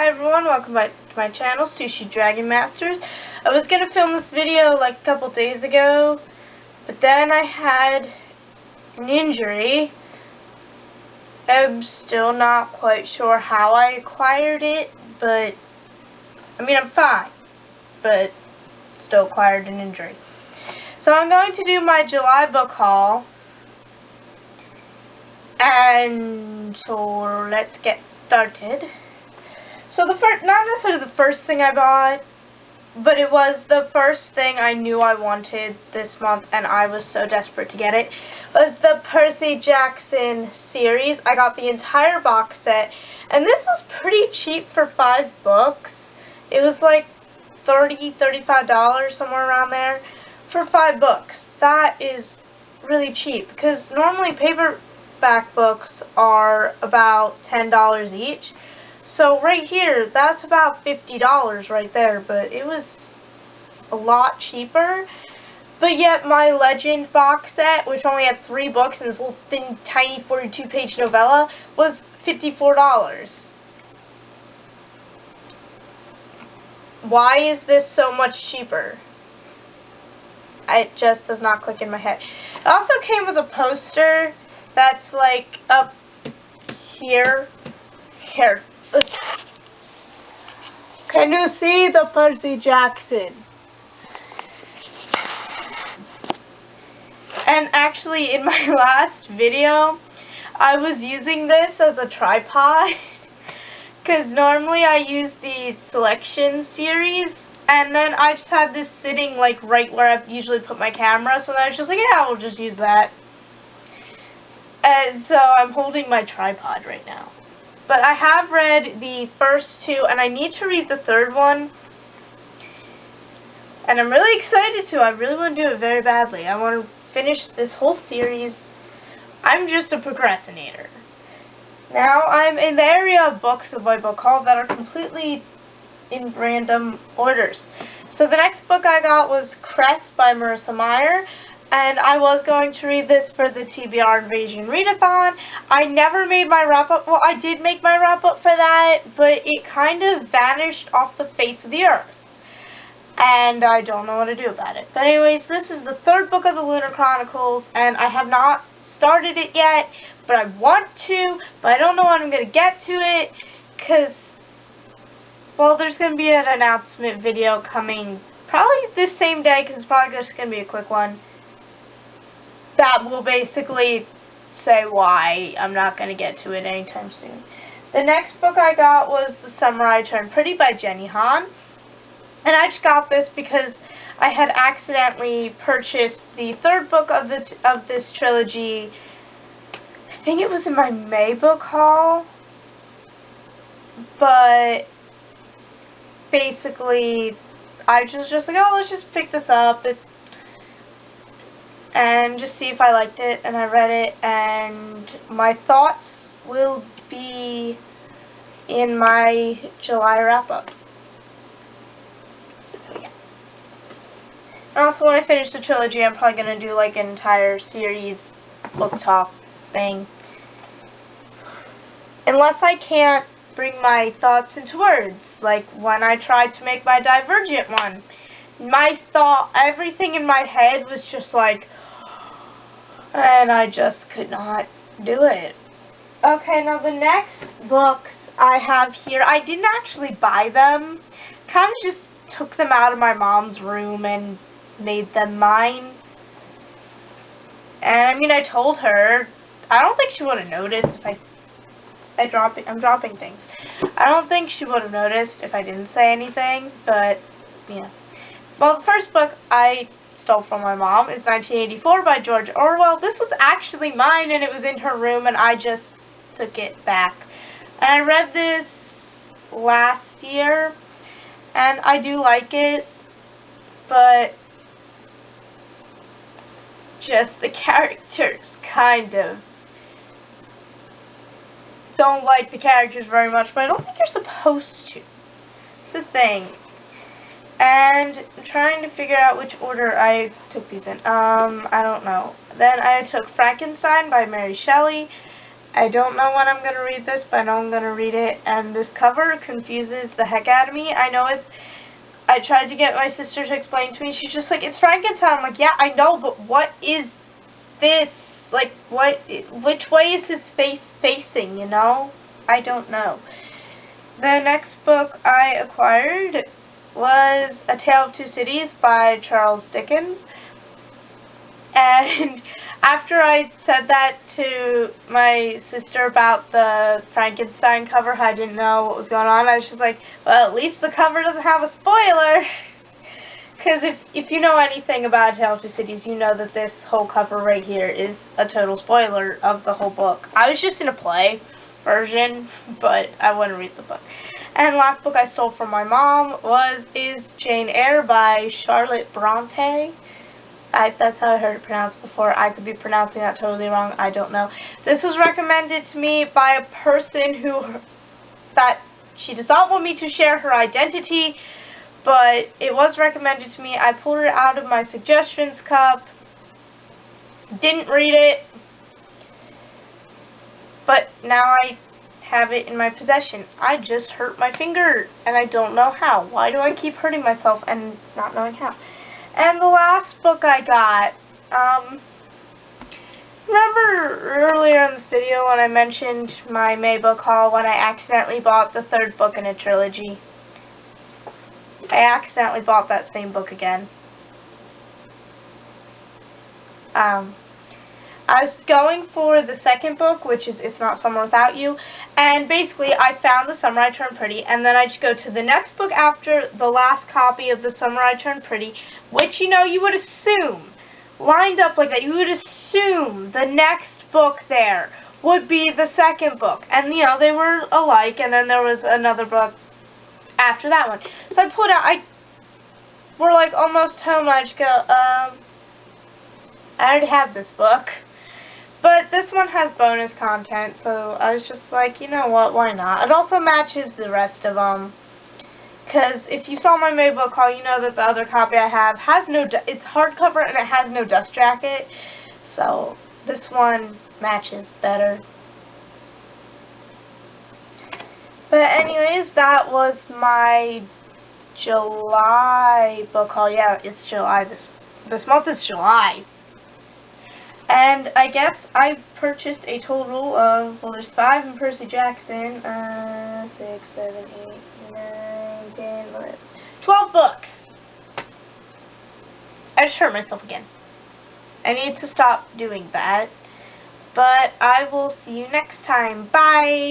Hi everyone, welcome back to my channel, Sushi Dragon Masters. I was going to film this video like a couple days ago, but then I had an injury. I'm still not quite sure how I acquired it, but I mean I'm fine, but still acquired an injury. So I'm going to do my July book haul, and so let's get started. So not necessarily the first thing I bought, but it was the first thing I knew I wanted this month, and I was so desperate to get it, was the Percy Jackson series. I got the entire box set, and this was pretty cheap for 5 books. It was like $30, $35, somewhere around there, for 5 books. That is really cheap, because normally paperback books are about $10 each. So right here, that's about $50 right there, but it was a lot cheaper. But yet my Legend box set, which only had 3 books and this little thin, tiny 42-page novella, was $54. Why is this so much cheaper? It just does not click in my head. It also came with a poster that's like up here. Here. Can you see the Percy Jackson? And actually, in my last video, I was using this as a tripod, because normally I use the Selection series, and then I just had this sitting like right where I usually put my camera, so then I was just like, yeah, we'll just use that. And so I'm holding my tripod right now. But I have read the first 2, and I need to read the 3rd one. And I'm really excited to. I really want to do it very badly. I want to finish this whole series. I'm just a procrastinator. Now I'm in the area of books of my book haul that are completely in random orders. So the next book I got was Crest by Marissa Meyer. And I was going to read this for the TBR Invasion Readathon. I never made my wrap-up. Well, I did make my wrap-up for that, but it kind of vanished off the face of the earth. And I don't know what to do about it. But anyways, this is the 3rd book of the Lunar Chronicles, and I have not started it yet, but I want to, but I don't know when I'm going to get to it, because, well, there's going to be an announcement video coming probably this same day, because it's probably just going to be a quick one. That will basically say why I'm not going to get to it anytime soon. The next book I got was The Samurai Turned Pretty by Jenny Han. And I just got this because I had accidentally purchased the 3rd book of this trilogy. I think it was in my May book haul. But basically, I was just like, oh, let's just pick this up. And just see if I liked it, and I read it, and my thoughts will be in my July wrap-up. So yeah. And also, when I finish the trilogy, I'm probably going to do like an entire series book talk thing. Unless I can't bring my thoughts into words, like when I tried to make my Divergent one. Everything in my head was just like, and I just could not do it. Okay, now the next books I have here, I didn't actually buy them. Kind of just took them out of my mom's room and made them mine. And I mean, I told her, I don't think she would have noticed if I'm dropping things. I don't think she would have noticed if I didn't say anything, but yeah. Well, the first book I stole from my mom is 1984 by George Orwell. This was actually mine, and it was in her room, and I just took it back. And I read this last year, and I do like it, but just the characters kind of don't like the characters very much, but I don't think you're supposed to. It's the thing. And I'm trying to figure out which order I took these in. I don't know. Then I took Frankenstein by Mary Shelley. I don't know when I'm going to read this, but I know I'm going to read it, and this cover confuses the heck out of me. I know it's... I tried to get my sister to explain to me. She's just like, it's Frankenstein. I'm like, yeah, I know, but what is this? Like, what? Which way is his face facing, you know? I don't know. The next book I acquired was A Tale of Two Cities by Charles Dickens. And after I said that to my sister about the Frankenstein cover, I didn't know what was going on. I was just like, well, at least the cover doesn't have a spoiler. Because if you know anything about A Tale of Two Cities, you know that this whole cover right here is a total spoiler of the whole book. I was just in a play version, but I wouldn't read the book. And the last book I stole from my mom is Jane Eyre by Charlotte Bronte. That's how I heard it pronounced before. I could be pronouncing that totally wrong. I don't know. This was recommended to me by a person that she does not want me to share her identity, but it was recommended to me. I pulled it out of my suggestions cup. Didn't read it. But now I have it in my possession. I just hurt my finger, and I don't know how. Why do I keep hurting myself and not knowing how? And the last book I got, remember earlier in this video when I mentioned my May book haul when I accidentally bought the third book in a trilogy? I accidentally bought that same book again. I was going for the second book, which is It's Not Summer Without You, and basically I found The Summer I Turned Pretty, and then I just go to the next book after the last copy of The Summer I Turned Pretty, which, you know, you would assume, lined up like that, you would assume the next book there would be the second book, and, you know, they were alike, and then there was another book after that one. So I pulled out, we're like almost home, and I just go, I already have this book. But this one has bonus content, so I was just like, you know what, why not? It also matches the rest of them. Because if you saw my May book haul, you know that the other copy I have has it's hardcover and it has no dust jacket. So this one matches better. But anyways, that was my July book haul. Yeah, it's July. This month is July. And I guess I purchased a total of, well, there's 5 in Percy Jackson, 6, 7, 8, 9, 10, 11, 12 books. I just hurt myself again. I need to stop doing that. But I will see you next time. Bye!